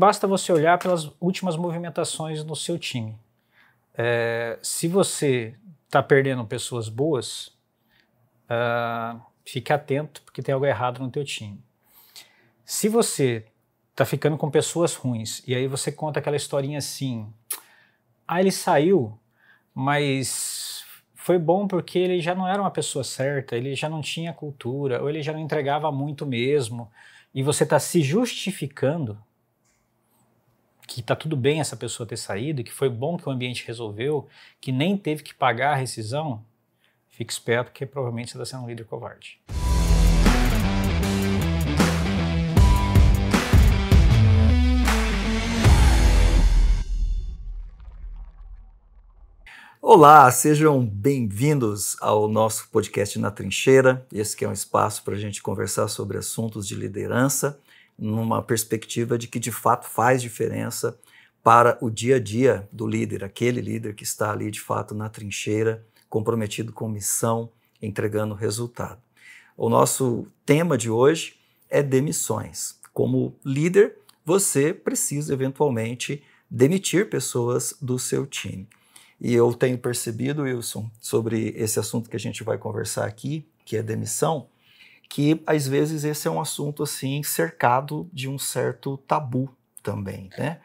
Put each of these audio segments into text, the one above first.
basta você olhar pelas últimas movimentações no seu time. Se você está perdendo pessoas boas, fique atento porque tem algo errado no teu time. Se você está ficando com pessoas ruins e aí você conta aquela historinha assim, ele saiu, mas foi bom porque ele já não era uma pessoa certa, ele já não tinha cultura, ou ele já não entregava muito mesmo, e você está se justificando que está tudo bem essa pessoa ter saído, que foi bom que o ambiente resolveu, que nem teve que pagar a rescisão, fique esperto que provavelmente você está sendo um líder covarde. Olá, sejam bem-vindos ao nosso podcast Na Trincheira. Esse que é um espaço para a gente conversar sobre assuntos de liderança, numa perspectiva de que de fato faz diferença para o dia a dia do líder, aquele líder que está ali de fato na trincheira, comprometido com missão, entregando resultado. O nosso tema de hoje é demissões. Como líder, você precisa eventualmente demitir pessoas do seu time. E eu tenho percebido, Wilson, sobre esse assunto que a gente vai conversar aqui, que é demissão, que às vezes esse é um assunto assim cercado de um certo tabu também, né?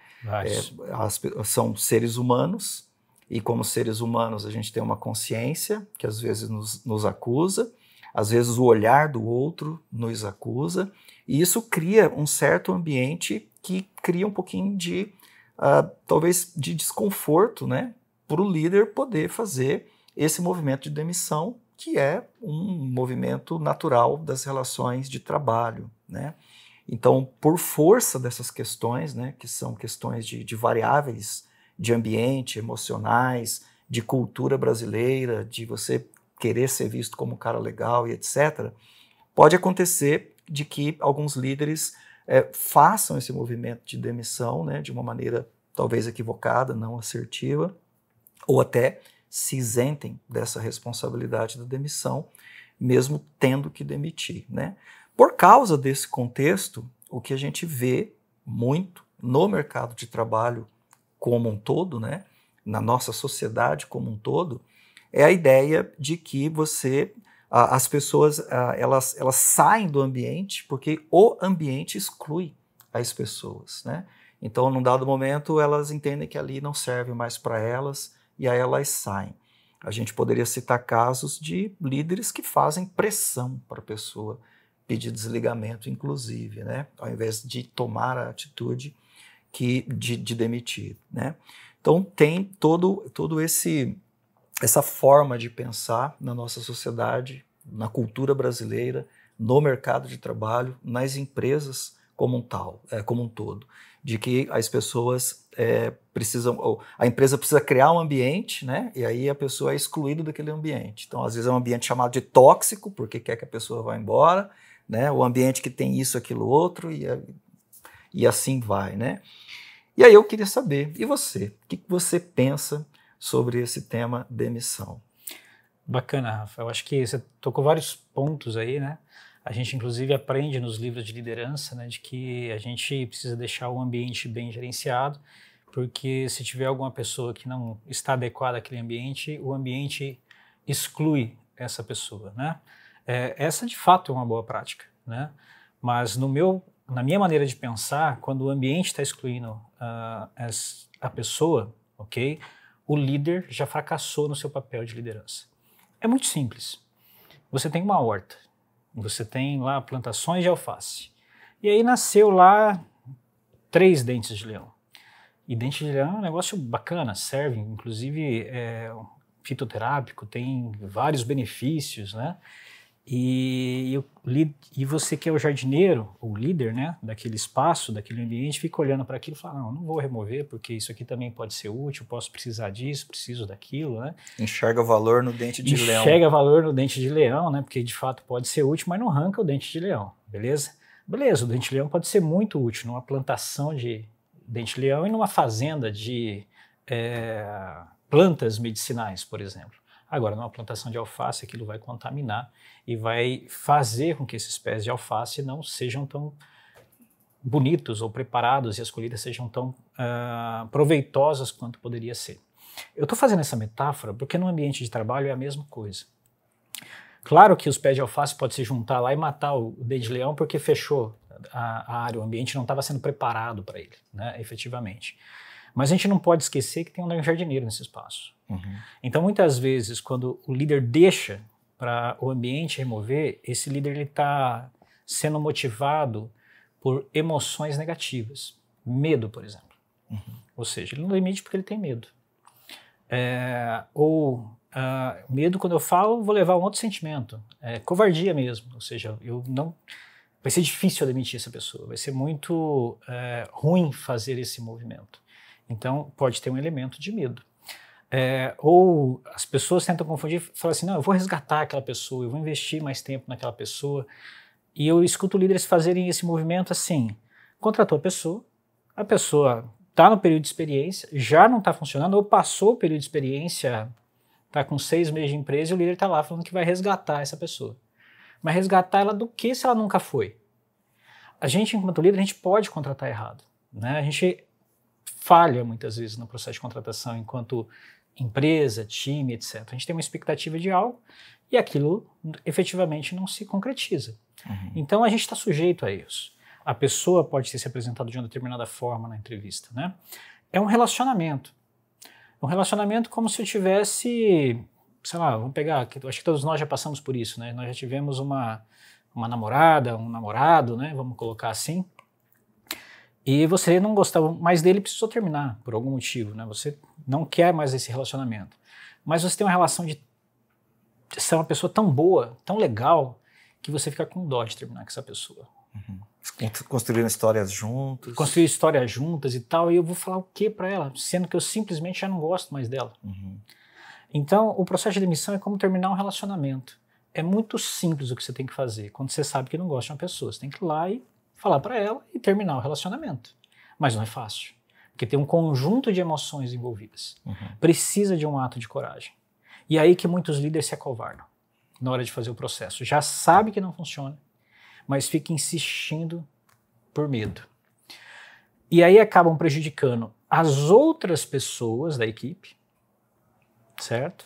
São seres humanos e como seres humanos a gente tem uma consciência que às vezes nos acusa, às vezes o olhar do outro nos acusa e isso cria um certo ambiente que cria um pouquinho de, talvez, de desconforto, né? Para o líder poder fazer esse movimento de demissão, que é um movimento natural das relações de trabalho, né? Então, por força dessas questões, né, que são questões de variáveis de ambiente, emocionais, de cultura brasileira, de você querer ser visto como um cara legal e etc., pode acontecer de que alguns líderes façam esse movimento de demissão, né, de uma maneira talvez equivocada, não assertiva, ou até se isentem dessa responsabilidade da demissão, mesmo tendo que demitir, né? Por causa desse contexto, o que a gente vê muito no mercado de trabalho como um todo, né? Na nossa sociedade como um todo, é a ideia de que as pessoas elas saem do ambiente porque o ambiente exclui as pessoas, né? Então, num dado momento, elas entendem que ali não serve mais para elas, e aí elas saem. A gente poderia citar casos de líderes que fazem pressão para a pessoa pedir desligamento, inclusive, né? Ao invés de tomar a atitude de demitir, né? Então tem todo essa forma de pensar na nossa sociedade, na cultura brasileira, no mercado de trabalho, nas empresas como um todo, de que as pessoas a empresa precisa criar um ambiente, né? E aí a pessoa é excluída daquele ambiente. Então, às vezes é um ambiente chamado de tóxico, porque quer que a pessoa vá embora, né? O ambiente que tem isso, aquilo, outro, e assim vai, né? E aí eu queria saber, e você? O que você pensa sobre esse tema demissão? Bacana, Rafa. Eu acho que você tocou vários pontos aí, né? A gente, inclusive, aprende nos livros de liderança, né, de que a gente precisa deixar o ambiente bem gerenciado, porque se tiver alguma pessoa que não está adequada àquele ambiente, o ambiente exclui essa pessoa, né? Essa, de fato, é uma boa prática, né? Mas na minha maneira de pensar, quando o ambiente está excluindo a pessoa, ok? O líder já fracassou no seu papel de liderança. É muito simples. Você tem uma horta. Você tem lá plantações de alface. E aí nasceu lá 3 dentes de leão. E dente de leão é um negócio bacana, serve, inclusive fitoterápico, tem vários benefícios, né? E você que é o jardineiro, o líder, né, daquele espaço, daquele ambiente, fica olhando para aquilo e fala, não vou remover, porque isso aqui também pode ser útil, posso precisar disso, preciso daquilo, né? Enxerga valor no dente de leão. Enxerga valor no dente de leão, né, porque de fato pode ser útil, mas não arranca o dente de leão, beleza? Beleza, o dente de leão pode ser muito útil numa plantação de dente de leão e numa fazenda de plantas medicinais, por exemplo. Agora, numa plantação de alface, aquilo vai contaminar e vai fazer com que esses pés de alface não sejam tão bonitos ou preparados e as colheitas sejam tão proveitosas quanto poderia ser. Eu estou fazendo essa metáfora porque no ambiente de trabalho é a mesma coisa. Claro que os pés de alface podem se juntar lá e matar o dente de leão porque fechou a área, o ambiente não estava sendo preparado para ele, né, efetivamente. Mas a gente não pode esquecer que tem um jardineiro nesse espaço. Então, muitas vezes, quando o líder deixa para o ambiente remover, esse líder está sendo motivado por emoções negativas. Medo, por exemplo. Ou seja, ele não demite porque ele tem medo. Medo, quando eu falo, vou levar um outro sentimento. Covardia mesmo. Ou seja, vai ser difícil eu demitir essa pessoa. Vai ser muito ruim fazer esse movimento. Então, pode ter um elemento de medo. Ou as pessoas tentam confundir, falam assim, não, eu vou resgatar aquela pessoa, eu vou investir mais tempo naquela pessoa. E eu escuto líderes fazerem esse movimento assim, contratou a pessoa está no período de experiência, já não está funcionando, ou passou o período de experiência, está com 6 meses de empresa e o líder está lá falando que vai resgatar essa pessoa. Mas resgatar ela do que se ela nunca foi? A gente, enquanto líder, a gente pode contratar errado, né? A gente falha muitas vezes no processo de contratação enquanto empresa, time, etc. A gente tem uma expectativa de algo e aquilo efetivamente não se concretiza. Então a gente está sujeito a erros. A pessoa pode ter se apresentado de uma determinada forma na entrevista, né? É um relacionamento. Um relacionamento como se eu tivesse, sei lá, vamos pegar, acho que todos nós já passamos por isso, né? Nós já tivemos uma namorada, um namorado, né? Vamos colocar assim. E você não gostava mais dele, precisou terminar por algum motivo, né? Você não quer mais esse relacionamento. Mas você tem uma relação de ser uma pessoa tão boa, tão legal, que você fica com dó de terminar com essa pessoa. Construindo histórias juntos. Construir histórias juntas e tal, e eu vou falar o que para ela? Sendo que eu simplesmente já não gosto mais dela. Então, o processo de demissão é como terminar um relacionamento. É muito simples o que você tem que fazer. Quando você sabe que não gosta de uma pessoa, você tem que ir lá e falar para ela e terminar o relacionamento. Mas não é fácil, porque tem um conjunto de emoções envolvidas. Precisa de um ato de coragem. E é aí que muitos líderes se acovardam na hora de fazer o processo. Já sabe que não funciona, mas fica insistindo por medo. E aí acabam prejudicando as outras pessoas da equipe, certo?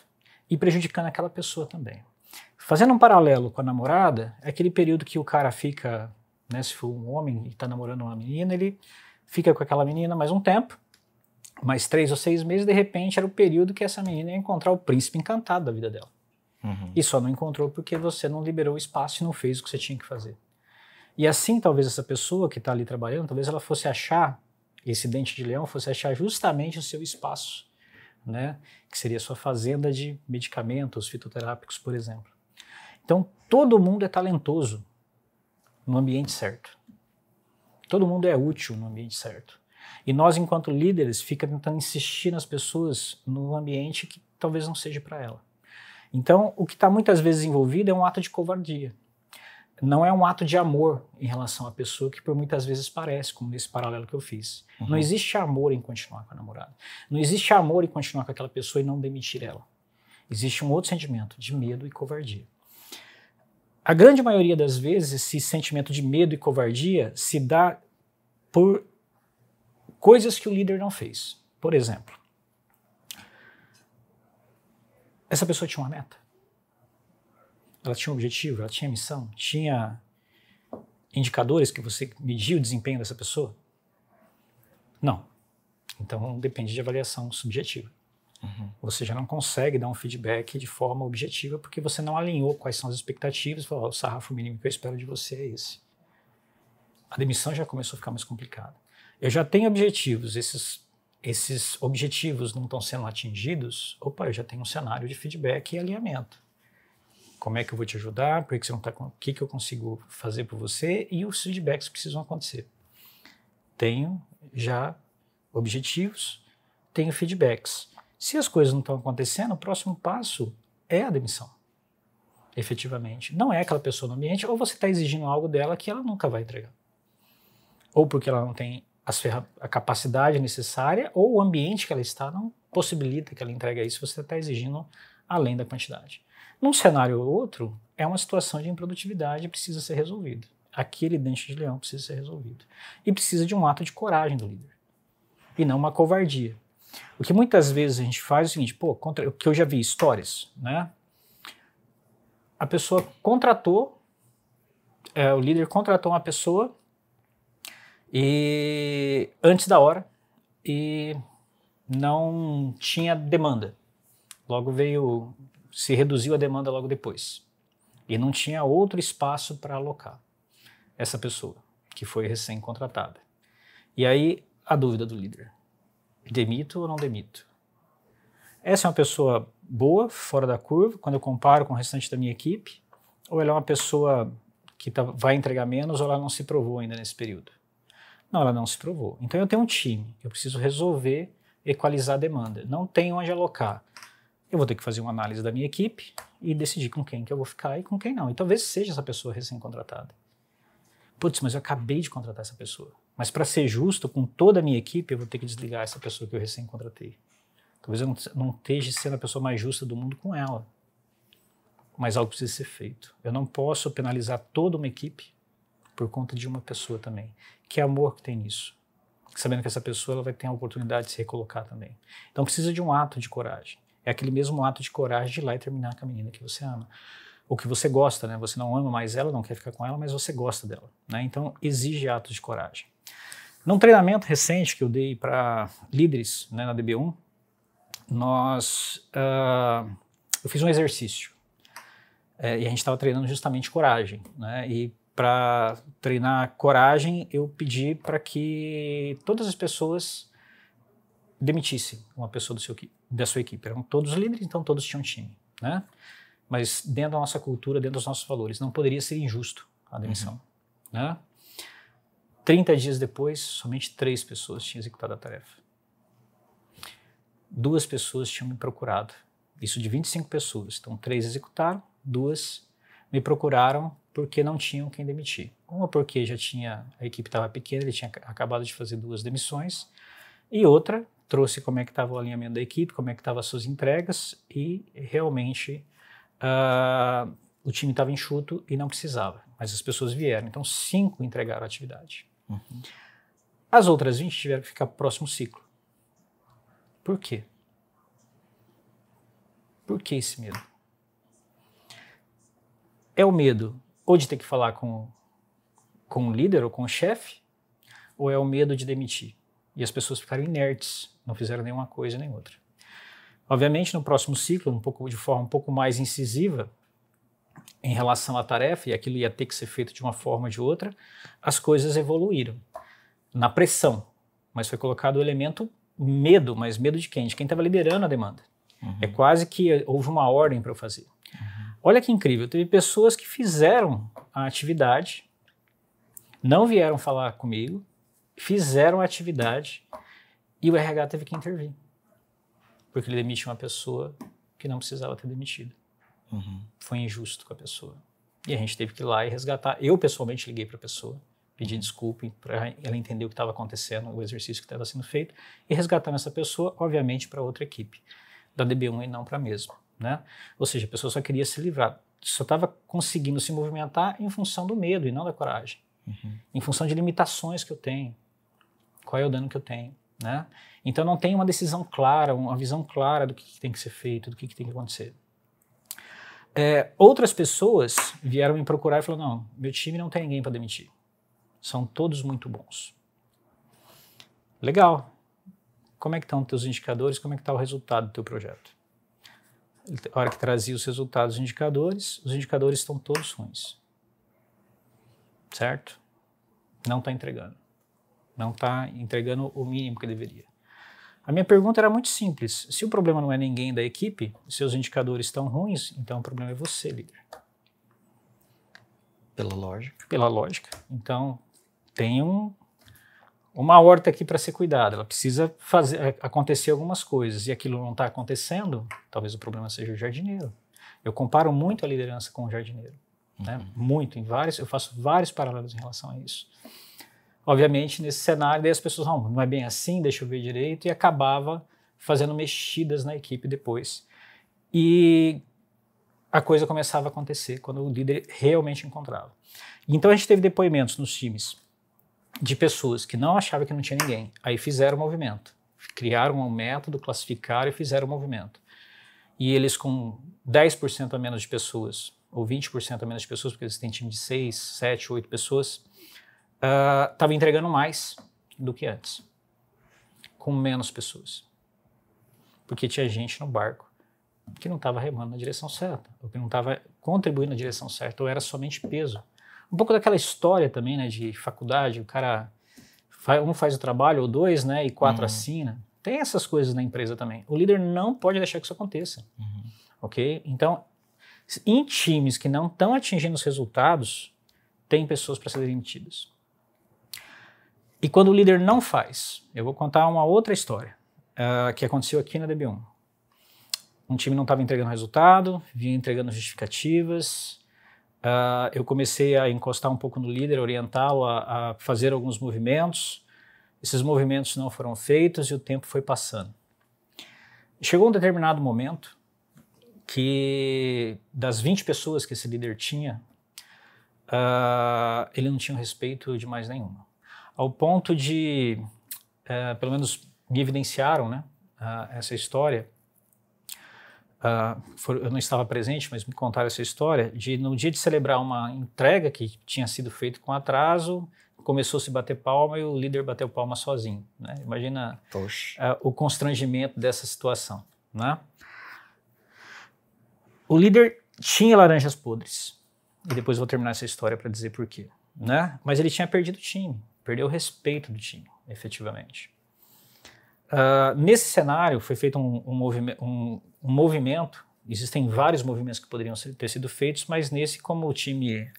E prejudicando aquela pessoa também. Fazendo um paralelo com a namorada, é aquele período que o cara fica, né, se for um homem e está namorando uma menina, ele fica com aquela menina mais um tempo, mais 3 ou 6 meses, de repente era o período que essa menina ia encontrar o príncipe encantado da vida dela. E só não encontrou porque você não liberou o espaço e não fez o que você tinha que fazer. E assim, talvez essa pessoa que está ali trabalhando, talvez ela fosse achar, esse dente de leão fosse achar justamente o seu espaço, né? Que seria a sua fazenda de medicamentos fitoterápicos, por exemplo. Então, todo mundo é talentoso no ambiente certo. Todo mundo é útil no ambiente certo. E nós, enquanto líderes, fica tentando insistir nas pessoas no ambiente que talvez não seja para ela. Então, o que está muitas vezes envolvido é um ato de covardia. Não é um ato de amor em relação à pessoa que por muitas vezes parece, como nesse paralelo que eu fiz. Não existe amor em continuar com a namorada. Não existe amor em continuar com aquela pessoa e não demitir ela. Existe um outro sentimento, de medo e covardia. A grande maioria das vezes, esse sentimento de medo e covardia se dá por coisas que o líder não fez. Por exemplo, essa pessoa tinha uma meta. Ela tinha um objetivo, ela tinha missão, tinha indicadores que você mediu o desempenho dessa pessoa? Não. Então depende de avaliação subjetiva. Você já não consegue dar um feedback de forma objetiva porque você não alinhou quais são as expectativas, falou, o sarrafo mínimo que eu espero de você é esse. A demissão já começou a ficar mais complicada. Eu já tenho objetivos, esses objetivos não estão sendo atingidos, eu já tenho um cenário de feedback e alinhamento. Como é que eu vou te ajudar, por que você não tá, o que eu consigo fazer por você e os feedbacks precisam acontecer. Tenho já objetivos, tenho feedbacks. Se as coisas não estão acontecendo, o próximo passo é a demissão, efetivamente. Não é aquela pessoa no ambiente, ou você está exigindo algo dela que ela nunca vai entregar. Ou porque ela não tem a capacidade necessária, ou o ambiente que ela está não possibilita que ela entregue isso, você está exigindo além da quantidade. Num cenário ou outro, é uma situação de improdutividade e precisa ser resolvido. aquele dente de leão precisa ser resolvido. E precisa de um ato de coragem do líder, e não uma covardia. O que muitas vezes a gente faz é o seguinte, o que eu já vi histórias, né? A pessoa contratou, o líder contratou uma pessoa e antes da hora e não tinha demanda. Logo se reduziu a demanda logo depois. E não tinha outro espaço para alocar essa pessoa, que foi recém-contratada. E aí, a dúvida do líder. Demito ou não demito? Essa é uma pessoa boa, fora da curva, quando eu comparo com o restante da minha equipe, ou ela é uma pessoa que vai entregar menos, ou ela não se provou ainda nesse período? Não, ela não se provou. Então eu tenho um time, eu preciso resolver, equalizar a demanda. Não tenho onde alocar. Eu vou ter que fazer uma análise da minha equipe e decidir com quem que eu vou ficar e com quem não. E talvez seja essa pessoa recém-contratada. Putz, mas eu acabei de contratar essa pessoa. Mas para ser justo com toda a minha equipe, eu vou ter que desligar essa pessoa que eu recém-contratei. Talvez eu não esteja sendo a pessoa mais justa do mundo com ela. Mas algo precisa ser feito. Eu não posso penalizar toda uma equipe por conta de uma pessoa também. Que amor que tem nisso. Sabendo que essa pessoa ela vai ter a oportunidade de se recolocar também. Então precisa de um ato de coragem. É aquele mesmo ato de coragem de ir lá e terminar com a menina que você ama. Ou que você gosta, né? Você não ama mais ela, não quer ficar com ela, mas você gosta dela, né? Então exige atos de coragem. Num treinamento recente que eu dei para líderes, né, na DB1, eu fiz um exercício. E a gente estava treinando justamente coragem, né? E para treinar coragem, eu pedi para que todas as pessoas demitissem uma pessoa da sua equipe. Eram todos líderes, então todos tinham time, né? Mas dentro da nossa cultura, dentro dos nossos valores, não poderia ser injusto a demissão, né? 30 dias depois, somente 3 pessoas tinham executado a tarefa. 2 pessoas tinham me procurado. Isso de 25 pessoas. Então, 3 executaram, 2 me procuraram porque não tinham quem demitir. Uma porque a equipe estava pequena, ele tinha acabado de fazer 2 demissões, e outra trouxe como é que estava o alinhamento da equipe, como é que estavam as suas entregas, e realmente o time estava enxuto e não precisava, mas as pessoas vieram. Então 5 entregaram a atividade. As outras 20 tiveram que ficar para o próximo ciclo. Por quê? Por que esse medo? É o medo ou de ter que falar com o líder ou com o chefe, ou é o medo de demitir? E as pessoas ficaram inertes, não fizeram nenhuma coisa nem outra. Obviamente, no próximo ciclo, de forma um pouco mais incisiva, em relação à tarefa, e aquilo ia ter que ser feito de uma forma ou de outra, as coisas evoluíram na pressão, mas foi colocado o elemento medo, mas medo de quem? De quem estava liderando a demanda. É quase que houve uma ordem para eu fazer. Olha que incrível, teve pessoas que fizeram a atividade, não vieram falar comigo, fizeram a atividade e o RH teve que intervir, porque ele demitiu uma pessoa que não precisava ter demitido. Foi injusto com a pessoa. E a gente teve que ir lá e resgatar. Eu pessoalmente liguei para a pessoa, pedi desculpa para ela entender o que estava acontecendo, o exercício que estava sendo feito, e resgatar essa pessoa, obviamente, para outra equipe, da DB1 e não para a mesma, né? Ou seja, a pessoa só queria se livrar, só estava conseguindo se movimentar em função do medo e não da coragem, em função de limitações que eu tenho, qual é o dano que eu tenho, né? Então não tem uma decisão clara, uma visão clara do que tem que ser feito, do que tem que acontecer. Outras pessoas vieram me procurar e falaram, não, meu time não tem ninguém para demitir. São todos muito bons. Legal. Como é que estão os teus indicadores? Como é que está o resultado do teu projeto? A hora que trazia os resultados dos indicadores, os indicadores estão todos ruins. Certo? Não está entregando. Não está entregando o mínimo que deveria. A minha pergunta era muito simples. Se o problema não é ninguém da equipe, seus indicadores estão ruins, então o problema é você, líder. Pela lógica. Pela lógica. Então, tem uma horta aqui para ser cuidada. Ela precisa acontecer algumas coisas. E aquilo não está acontecendo, talvez o problema seja o jardineiro. Eu comparo muito a liderança com o jardineiro. Né? Muito, eu faço vários paralelos em relação a isso. Obviamente, nesse cenário, daí as pessoas, não é bem assim, deixa eu ver direito, e acabava fazendo mexidas na equipe depois. E a coisa começava a acontecer, quando o líder realmente encontrava. Então a gente teve depoimentos nos times de pessoas que não achavam que não tinha ninguém, aí fizeram o movimento, criaram um método, classificaram e fizeram o movimento. E eles com 10% a menos de pessoas, ou 20% a menos de pessoas, porque eles têm time de 6, 7, 8 pessoas, estavam entregando mais do que antes, com menos pessoas. Porque tinha gente no barco que não estava remando na direção certa, ou que não estava contribuindo na direção certa, ou era somente peso. Um pouco daquela história também, né, de faculdade, o cara, um faz o trabalho, ou dois, né, e 4 assina. Tem essas coisas na empresa também. O líder não pode deixar que isso aconteça, ok? Então, em times que não estão atingindo os resultados, tem pessoas para serem demitidas. E quando o líder não faz, eu vou contar uma outra história que aconteceu aqui na DB1. Um time não estava entregando resultado, vinha entregando justificativas. Eu comecei a encostar um pouco no líder, orientá-lo a fazer alguns movimentos. Esses movimentos não foram feitos e o tempo foi passando. Chegou um determinado momento que das 20 pessoas que esse líder tinha, ele não tinha respeito de mais nenhuma. Ao ponto de, pelo menos me evidenciaram, né, essa história, eu não estava presente, mas me contaram essa história, de no dia de celebrar uma entrega que tinha sido feita com atraso, começou a se bater palma e o líder bateu palma sozinho, né? Imagina o constrangimento dessa situação, né? O líder tinha laranjas podres, e depois eu vou terminar essa história para dizer por quê, né? Mas ele tinha perdido o time, perdeu o respeito do time, efetivamente. Nesse cenário foi feito um movimento, existem vários movimentos que poderiam ter sido feitos, mas nesse, como o time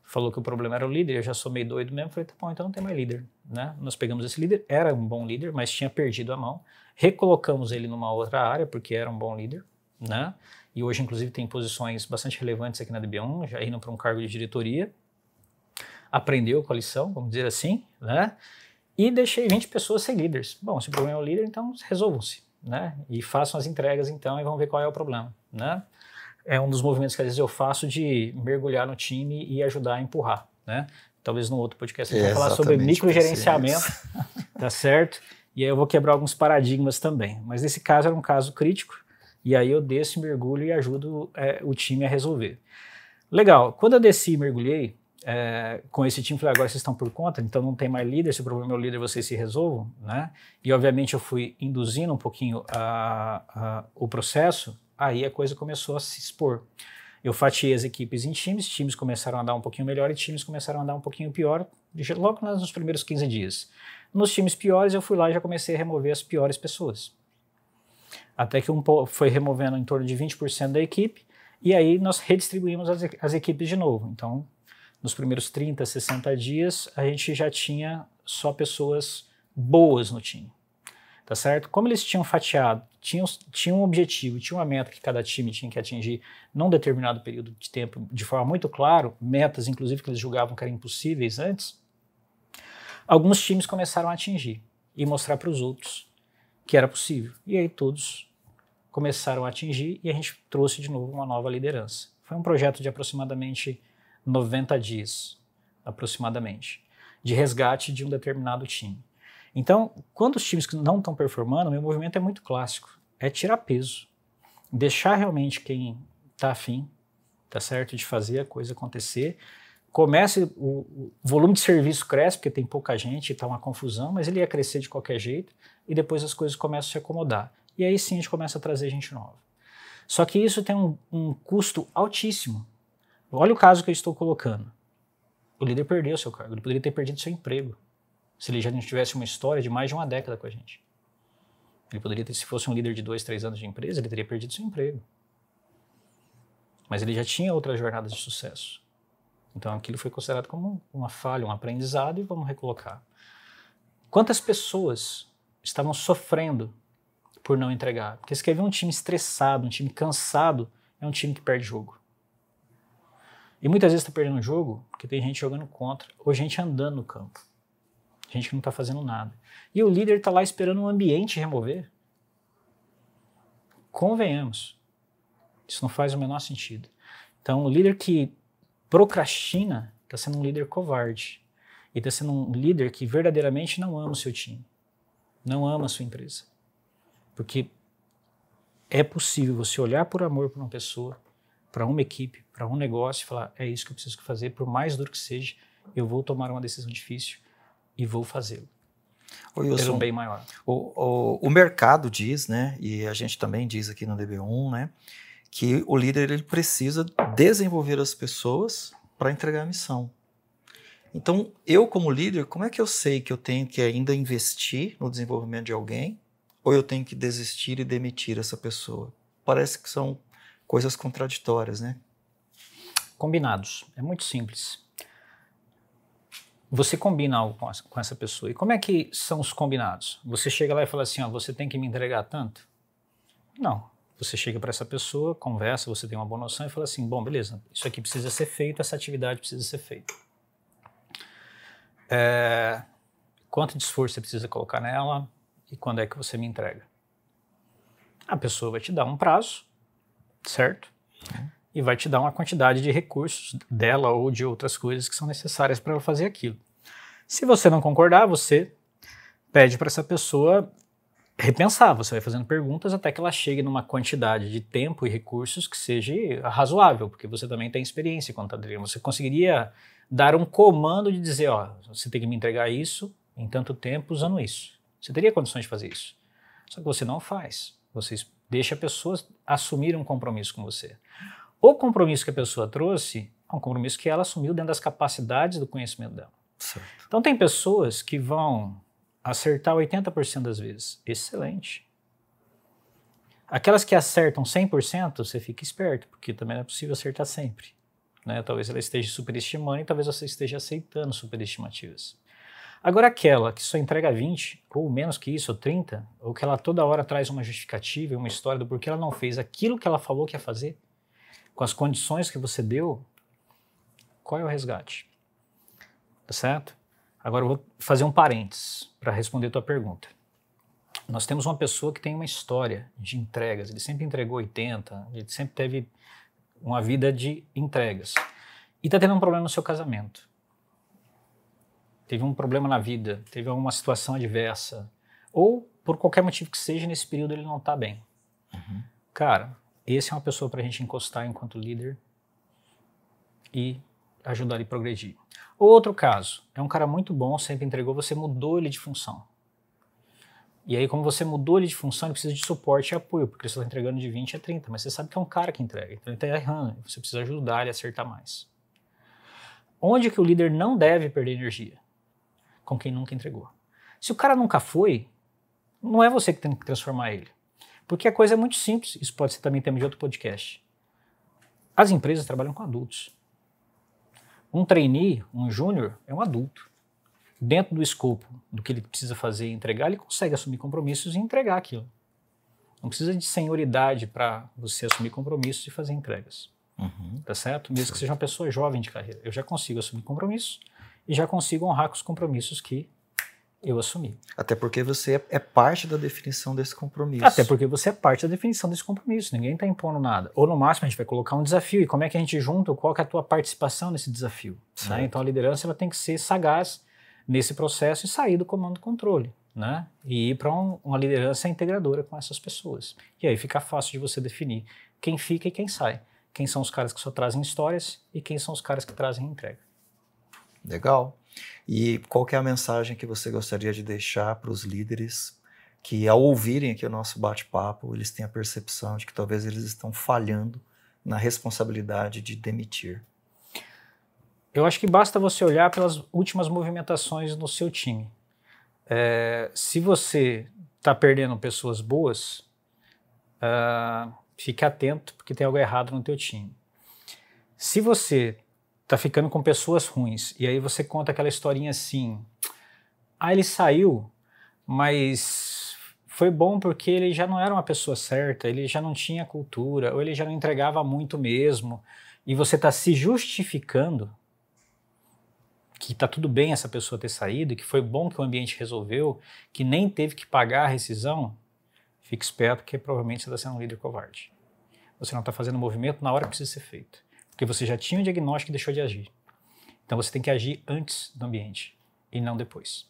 falou que o problema era o líder, eu já sou meio doido mesmo, falei, tá bom, então não tem mais líder, né? Nós pegamos esse líder, era um bom líder, mas tinha perdido a mão, recolocamos ele numa outra área, porque era um bom líder, né? E hoje, inclusive, tem posições bastante relevantes aqui na DB1, já indo para um cargo de diretoria, aprendeu com a lição, vamos dizer assim, né? E deixei 20 pessoas sem líderes. Bom, se o problema é o líder, então resolvam-se, né? E façam as entregas, então, e vamos ver qual é o problema, né? É um dos movimentos que às vezes eu faço de mergulhar no time e ajudar a empurrar, né? Talvez no outro podcast a gente vai falar sobre microgerenciamento, tá certo? E aí eu vou quebrar alguns paradigmas também. Mas nesse caso era um caso crítico, e aí eu desço, mergulho e ajudo o time a resolver. Legal, quando eu desci e mergulhei, com esse time, falei, agora vocês estão por conta, então não tem mais líder, se o problema é o líder, vocês se resolvam, né? E obviamente eu fui induzindo um pouquinho o processo, aí a coisa começou a se expor. Eu fatiei as equipes em times começaram a andar um pouquinho melhor e times começaram a andar um pouquinho pior, logo nos primeiros 15 dias. Nos times piores eu fui lá e já comecei a remover as piores pessoas. Até que foi removendo em torno de 20% da equipe, e aí nós redistribuímos as equipes de novo. Então, nos primeiros 30, 60 dias, a gente já tinha só pessoas boas no time, tá certo? Como eles tinham fatiado, tinham um objetivo, tinha uma meta que cada time tinha que atingir num determinado período de tempo, de forma muito clara, metas, inclusive, que eles julgavam que eram impossíveis antes, alguns times começaram a atingir e mostrar para os outros que era possível. E aí todos começaram a atingir e a gente trouxe de novo uma nova liderança. Foi um projeto de aproximadamente 90 dias, aproximadamente, de resgate de um determinado time. Então, quando os times que não estão performando, meu movimento é muito clássico, é tirar peso, deixar realmente quem está afim, tá certo, de fazer a coisa acontecer. O volume de serviço cresce, porque tem pouca gente, está uma confusão, mas ele ia crescer de qualquer jeito, e depois as coisas começam a se acomodar. E aí sim a gente começa a trazer gente nova. Só que isso tem um custo altíssimo. Olha o caso que eu estou colocando. O líder perdeu seu cargo, ele poderia ter perdido seu emprego, se ele já não tivesse uma história de mais de uma década com a gente. Ele poderia ter, se fosse um líder de 2, 3 anos de empresa, ele teria perdido seu emprego. Mas ele já tinha outras jornadas de sucesso. Então aquilo foi considerado como uma falha, um aprendizado, e vamos recolocar. Quantas pessoas estavam sofrendo por não entregar? Porque você quer ver um time estressado, um time cansado, é um time que perde jogo. E muitas vezes está perdendo o jogo porque tem gente jogando contra, ou gente andando no campo. Gente que não está fazendo nada. E o líder está lá esperando o ambiente remover. Convenhamos. Isso não faz o menor sentido. Então, o líder que procrastina está sendo um líder covarde. E está sendo um líder que verdadeiramente não ama o seu time. Não ama a sua empresa. Porque é possível você olhar por amor para uma pessoa, para uma equipe, para um negócio e falar, é isso que eu preciso fazer, por mais duro que seja, eu vou tomar uma decisão difícil e vou fazê-lo. Pelo bem maior. O mercado diz, né, e a gente também diz aqui no DB1, né, que o líder ele precisa desenvolver as pessoas para entregar a missão. Então, eu como líder, como é que eu sei que eu tenho que ainda investir no desenvolvimento de alguém ou eu tenho que desistir e demitir essa pessoa? Parece que são coisas contraditórias, né? Combinados. É muito simples. Você combina algo com essa pessoa. E como é que são os combinados? Você chega lá e fala assim, ó, você tem que me entregar tanto? Não. Você chega para essa pessoa, conversa, você tem uma boa noção e fala assim, bom, beleza, isso aqui precisa ser feito, essa atividade precisa ser feita. Quanto de esforço você precisa colocar nela e quando é que você me entrega? A pessoa vai te dar um prazo, certo? E vai te dar uma quantidade de recursos dela ou de outras coisas que são necessárias para ela fazer aquilo. Se você não concordar, você pede para essa pessoa repensar, você vai fazendo perguntas até que ela chegue numa quantidade de tempo e recursos que seja razoável, porque você também tem experiência com contadoria. Você conseguiria dar um comando de dizer, ó, você tem que me entregar isso em tanto tempo usando isso. Você teria condições de fazer isso. Só que você não faz. Você deixa pessoas assumir um compromisso com você. O compromisso que a pessoa trouxe é um compromisso que ela assumiu dentro das capacidades do conhecimento dela. Certo. Então tem pessoas que vão acertar 80% das vezes. Excelente. Aquelas que acertam 100%, você fica esperto, porque também não é possível acertar sempre. Né? Talvez ela esteja superestimando e talvez você esteja aceitando superestimativas. Agora aquela que só entrega 20, ou menos que isso, ou 30, ou que ela toda hora traz uma justificativa e uma história do porquê ela não fez aquilo que ela falou que ia fazer, com as condições que você deu, qual é o resgate? Tá certo? Agora eu vou fazer um parênteses para responder a tua pergunta. Nós temos uma pessoa que tem uma história de entregas, ele sempre entregou 80, ele sempre teve uma vida de entregas. E está tendo um problema no seu casamento. Teve um problema na vida, teve alguma situação adversa, ou por qualquer motivo que seja, nesse período ele não está bem. Cara, esse é uma pessoa para a gente encostar enquanto líder e ajudar ele a progredir. Outro caso, é um cara muito bom, sempre entregou, você mudou ele de função. E aí, como você mudou ele de função, ele precisa de suporte e apoio, porque você está entregando de 20 a 30, mas você sabe que é um cara que entrega, então ele está errando, você precisa ajudar ele a acertar mais. Onde que o líder não deve perder energia? Com quem nunca entregou. Se o cara nunca foi, não é você que tem que transformar ele. Porque a coisa é muito simples, isso pode ser também tema de outro podcast. As empresas trabalham com adultos. Um trainee, um júnior, é um adulto. Dentro do escopo do que ele precisa fazer e entregar, ele consegue assumir compromissos e entregar aquilo. Não precisa de senioridade para você assumir compromissos e fazer entregas. Tá certo? Mesmo que seja uma pessoa jovem de carreira. Eu já consigo assumir compromissos e já consigo honrar com os compromissos que eu assumi. Até porque você é parte da definição desse compromisso. Até porque você é parte da definição desse compromisso. Ninguém está impondo nada. Ou no máximo a gente vai colocar um desafio. E como é que a gente junta? Qual que é a tua participação nesse desafio? Né? Então a liderança ela tem que ser sagaz nesse processo e sair do comando e controle. Né? E ir para uma liderança integradora com essas pessoas. E aí fica fácil de você definir quem fica e quem sai. Quem são os caras que só trazem histórias e quem são os caras que trazem entrega. Legal. E qual que é a mensagem que você gostaria de deixar para os líderes que, ao ouvirem aqui o nosso bate-papo, eles têm a percepção de que talvez eles estão falhando na responsabilidade de demitir? Eu acho que basta você olhar pelas últimas movimentações no seu time. Se você está perdendo pessoas boas, fique atento porque tem algo errado no teu time. Se você tá ficando com pessoas ruins, e aí você conta aquela historinha assim, ele saiu, mas foi bom porque ele já não era uma pessoa certa, ele já não tinha cultura, ou ele já não entregava muito mesmo, e você tá se justificando que tá tudo bem essa pessoa ter saído, que foi bom que o ambiente resolveu, que nem teve que pagar a rescisão, fique esperto que provavelmente você está sendo um líder covarde. Você não está fazendo o movimento na hora que precisa ser feito. Porque você já tinha o diagnóstico e deixou de agir. Então você tem que agir antes do ambiente e não depois.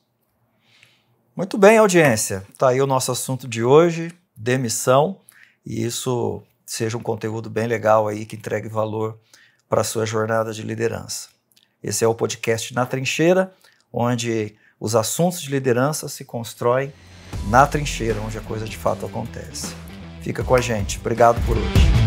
Muito bem, audiência. Está aí o nosso assunto de hoje, demissão, e isso seja um conteúdo bem legal aí que entregue valor para a sua jornada de liderança. Esse é o podcast Na Trincheira, onde os assuntos de liderança se constroem na trincheira, onde a coisa de fato acontece. Fica com a gente. Obrigado por hoje.